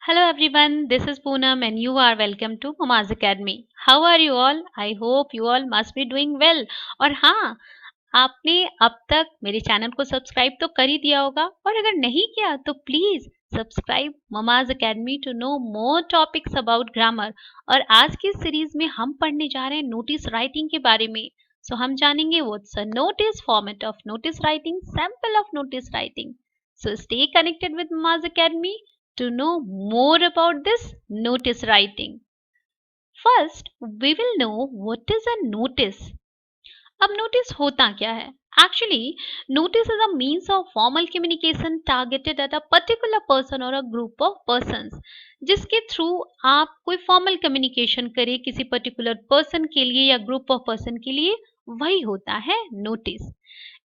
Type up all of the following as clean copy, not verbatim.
Hello everyone, this is Poonam and you are welcome to Mama's Academy. How are you all? I hope you all must be doing well. और हाँ, आपने अब तक मेरे channel को subscribe तो कर ही दिया होगा और अगर नहीं किया तो प्लीज सब्सक्राइब ममाज academy to know more topics about grammar. और आज की सीरीज में हम पढ़ने जा रहे हैं नोटिस राइटिंग के बारे में। सो हम जानेंगे what's a notice, format of notice writing, sample of notice writing. So stay connected with Mama's Academy to know more about this notice writing. First, we will know what is a notice. अब notice होता क्या है? Actually, notice is a means of formal communication targeted at a particular person or a group of persons, जिसके through आप कोई formal communication करें किसी particular person के लिए या ग्रुप ऑफ पर्सन के लिए, वही होता है notice.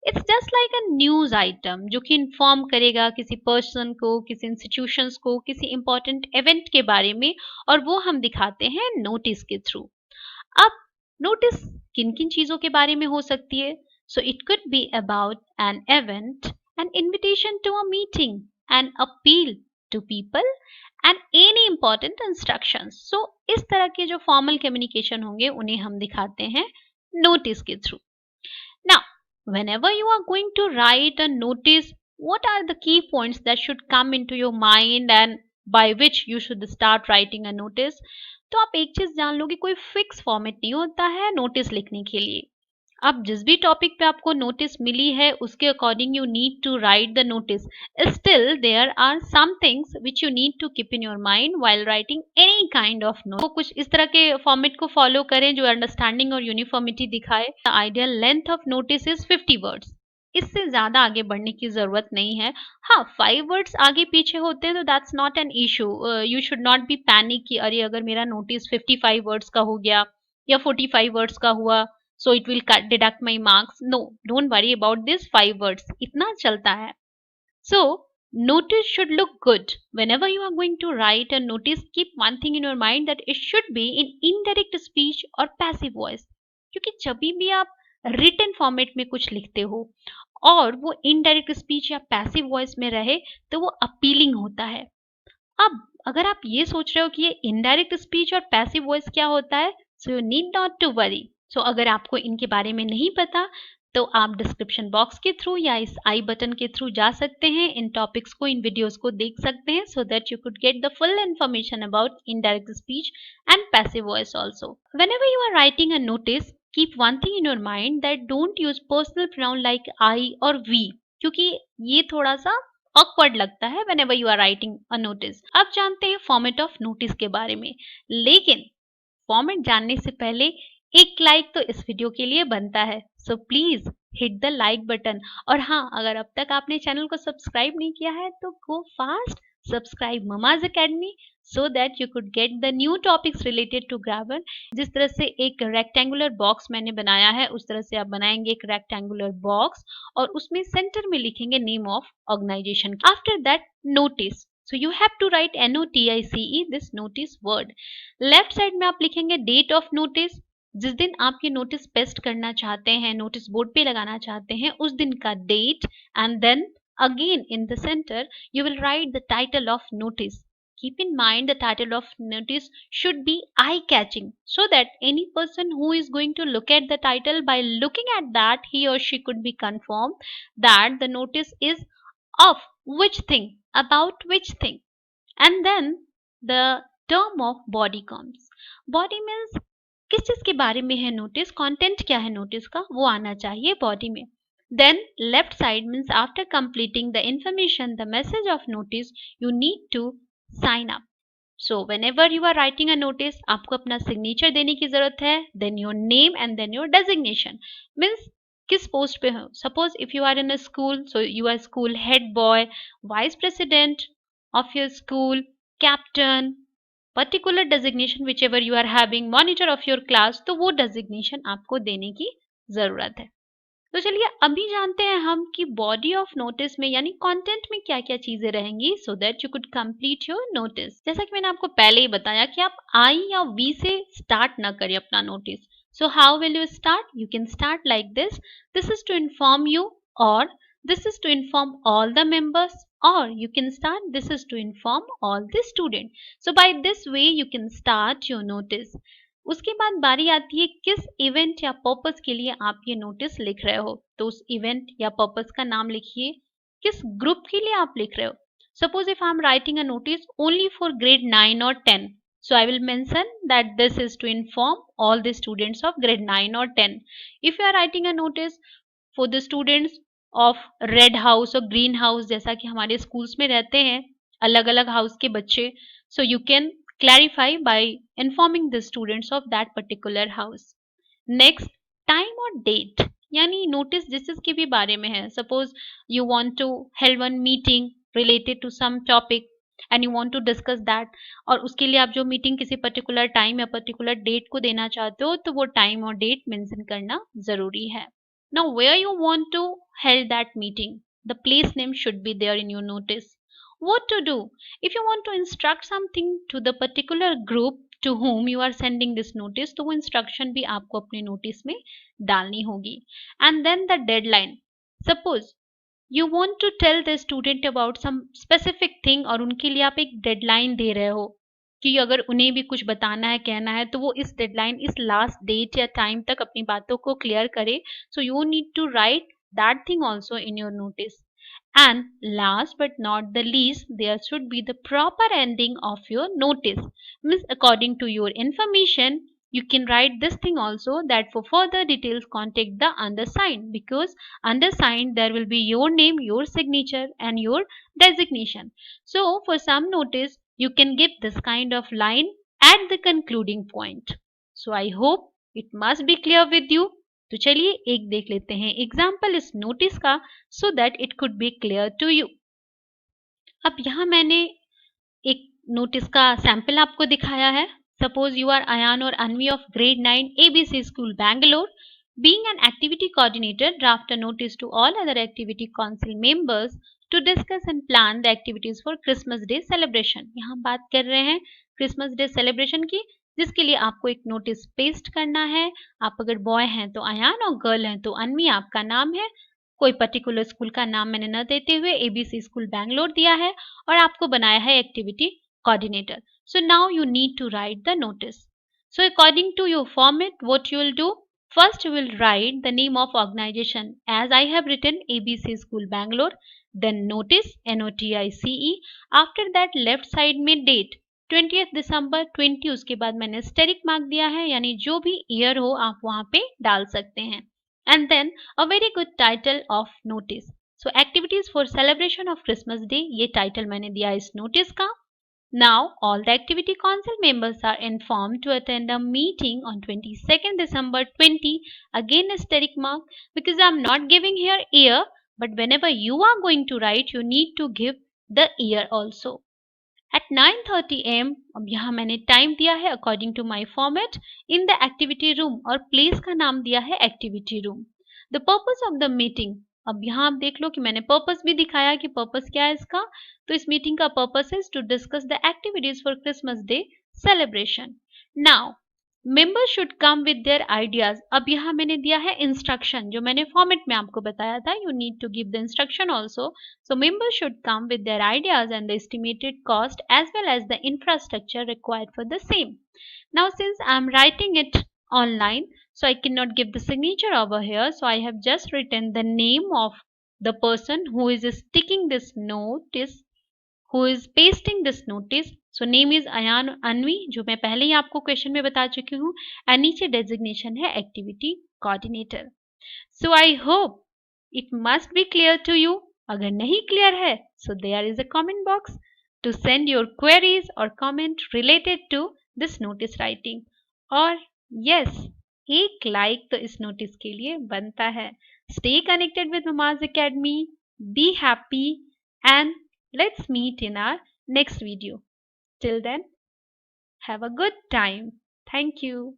It's just like a news item जो कि इन्फॉर्म करेगा किसी पर्सन को, किसी इंस्टीट्यूशंस को, किसी इंपॉर्टेंट इवेंट के बारे में, और वो हम दिखाते हैं नोटिस के थ्रू। अब नोटिस किन किन चीजों के बारे में हो सकती है? So it could be about an event, an invitation to a meeting, an appeal to people and any important instructions. So इस तरह के जो फॉर्मल कम्युनिकेशन होंगे उन्हें हम दिखाते हैं नोटिस के through. Now, whenever you are going to write a notice, what are the key points that should come into your mind and by which you should start writing a notice? तो आप एक चीज जान लो कि कोई fix format नहीं होता है नोटिस लिखने के लिए। अब जिस भी टॉपिक पे आपको नोटिस मिली है उसके according you need to write the notice. Still there are some things which you need to keep in your mind while writing any kind of note. वो कुछ इस तरह के फॉर्मेट को फॉलो करें जो अंडरस्टैंडिंग और यूनिफॉर्मिटी दिखाए। The ideal length of notice is 50 words. इससे ज्यादा आगे बढ़ने की जरूरत नहीं है। हाँ, 5 वर्ड्स आगे पीछे होते हैं तो that's not an issue. You should not be panic कि अरे अगर मेरा नोटिस 55 वर्ड्स का हो गया या 45 वर्ड्स का हुआ so it will cut deduct my marks. No, don't worry about this 5 words. इतना चलता है। So notice should look good. Whenever you are going to write a notice, keep one thing in your mind that it should be in indirect speech or passive voice. क्योंकि जब भी आप written format में कुछ लिखते हो और वो indirect speech या passive voice में रहे तो वो appealing होता है। अब अगर आप ये सोच रहे हो कि ये इनडायरेक्ट स्पीच और पैसिव वॉइस क्या होता है, so you need not to worry. So अगर आपको इनके बारे में नहीं पता तो आप डिस्क्रिप्शन बॉक्स के थ्रू या इस आई बटन के थ्रू जा सकते हैं, इन टॉपिक्स को, इन वीडियोस को देख सकते हैं so that you could get the full information about indirect speech and passive voice also. Whenever you are writing a notice, keep one thing in your mind that don't use personal pronoun like I और we, क्योंकि ये थोड़ा सा awkward लगता है whenever you are writing a notice। अब जानते हैं फॉर्मेट ऑफ नोटिस के बारे में, लेकिन फॉर्मेट जानने से पहले एक लाइक तो इस वीडियो के लिए बनता है। So please hit the like button. और हाँ, अगर अब तक आपने चैनल को सब्सक्राइब नहीं किया है तो गो फास्ट सब्सक्राइब ममाज academy so that you could get the new topics related to grammar. जिस तरह से एक रेक्टेंगुलर बॉक्स मैंने बनाया है उस तरह से आप बनाएंगे एक रेक्टेंगुलर बॉक्स और उसमें सेंटर में लिखेंगे name of organisation. After that notice, so you have to write NOTICE this notice word। Left side में आप लिखेंगे डेट ऑफ नोटिस। जिस दिन आप ये नोटिस पेस्ट करना चाहते हैं, नोटिस बोर्ड पे लगाना चाहते हैं, उस दिन का date. And then again in the center you will write the title of notice। Keep in mind the title of notice should be eye catching so that any person who is going to look at the title, by looking at that he or she could be confirmed that the notice is of which thing, about which thing। And then the term of body comes। body means किस चीज के बारे में है notice, content क्या है notice का, वो आना चाहिए बॉडी में। Then left side means after completing the information the message of notice you need to sign up. So whenever you are writing a notice आपको अपना सिग्नेचर देने की जरूरत है, then your name and then your designation. Means किस post पे हो। Suppose if you are in a school, so you are school head boy, vice president of your school, captain, particular designation which ever you are having, monitor of your class, तो वो designation आपको देने की जरूरत है। तो चलिए अभी जानते हैं हम कि बॉडी ऑफ नोटिस में यानी कंटेंट में क्या क्या चीजें रहेंगी सो that you could complete your notice. जैसा कि मैंने आपको पहले ही बताया कि आप आई या वी से स्टार्ट ना करें अपना notice. So how will you start? You can start like this. This is to inform you और this is to inform all the members, or you can start this is to inform all the student. So by this way you can start your notice. उसके बाद बारी आती है किस event या purpose के लिए आप ये नोटिस लिख रहे हो, तो उस इवेंट या पर्पस का नाम लिखिए, किस ग्रुप के लिए आप लिख रहे हो. Suppose if I am writing a notice only for grade 9 or 10, so I will mention that this is to inform all the students of grade 9 or 10. If you are writing a notice for the students of red house और green house, जैसा कि हमारे schools में रहते हैं अलग अलग house के बच्चे, so you can clarify by informing the students of that particular house. Next, time और डेट, यानी नोटिस जिस चीज के भी बारे में है. Suppose you want to held one meeting related to some topic and you want to discuss that, और उसके लिए आप जो मीटिंग किसी पर्टिकुलर टाइम या पर्टिकुलर डेट को देना चाहते हो, तो वो टाइम और डेट मेंशन करना जरूरी है. Now, where you want to hold that meeting, the place name should be there in your notice. What to do? If you want to instruct something to the particular group to whom you are sending this notice, तो वो instruction भी आपको अपने notice में डालनी होगी. And then the deadline. Suppose you want to tell the student about some specific thing और उनके लिए आप एक deadline दे रहे हो कि अगर उन्हें भी कुछ बताना है कहना है, तो वो इस डेडलाइन इस लास्ट डेट या टाइम तक अपनी बातों को क्लियर करे. So you need to write that thing also in your notice. And last but not the least, there should be the proper ending of your notice. Means according to your information, you can write this thing also that for further details contact the undersigned, because undersigned there will be your name, your signature and your designation. So for some notice you can give this kind of line at the concluding point. So I hope it must be clear with you. तो चलिए एक देख लेते हैं example इस notice का, so that it could be clear to you. अब यहाँ मैंने एक नोटिस का सैंपल आपको दिखाया है. सपोज यू आर अयान और Anvi of grade 9 ABC school Bangalore. Being an activity coordinator, draft a notice to all other activity council members to discuss and plan the activities for Christmas Day celebration. यहाँ हम बात कर रहे हैं क्रिसमस डे सेलिब्रेशन की, जिसके लिए आपको एक नोटिस पेस्ट करना है. आप अगर बॉय हैं तो अयान और गर्ल हैं तो अनवी आपका नाम है. कोई पर्टिकुलर स्कूल का नाम मैंने न देते हुए ABC स्कूल बैंगलोर दिया है और आपको बनाया है activity coordinator. So now you need to write the notice. So according to your format what you will do, first you will write the name of organization as I have written ABC School Bangalore, then notice NOTICE. After that left side में date 20th December 20, उसके बाद मैंने steric mark दिया है, यानी जो भी year हो आप वहां पे डाल सकते हैं. And then a very good title of notice. So activities for celebration of Christmas Day, ये टाइटल मैंने दिया इस नोटिस का. Now all the activity council members are informed to attend a meeting on 22nd December 20. Again asterisk mark, because I am not giving here year, but whenever you are going to write you need to give the year also. At 9:30 am, अब यहाँ मैंने time दिया है according to my format, in the activity room, और place का नाम दिया है activity room. The purpose of the meeting, अब यहाँ आप देख लो कि मैंने पर्पस भी दिखाया कि पर्पस क्या है इसका. तो इस मीटिंग का पर्पस है to discuss the activities for Christmas day celebration. Now members should come with their ideas. अब यहाँ मैंने दिया है इंस्ट्रक्शन, जो मैंने फॉर्मेट में आपको बताया था. You need to give the instruction also. So members should come with their ideas and the estimated cost as well as the infrastructure required for the same. Now since I am writing it online, so I cannot give the signature over here, so I have just written the name of the person who is sticking this notice, who is pasting this notice. So name is Ayan Anvi, जो मैं पहले ही आपको question में बता चुकी हूँ, और नीचे डेजिग्नेशन है activity coordinator. So I hope it must be clear to you. अगर नहीं क्लियर है, so there is a comment box to send your queries or comment related to this notice writing. और yes, एक like तो इस notice के लिए बनता है. Stay connected with Mamaz Academy. Be happy and let's meet in our next video. Till then, have a good time. Thank you.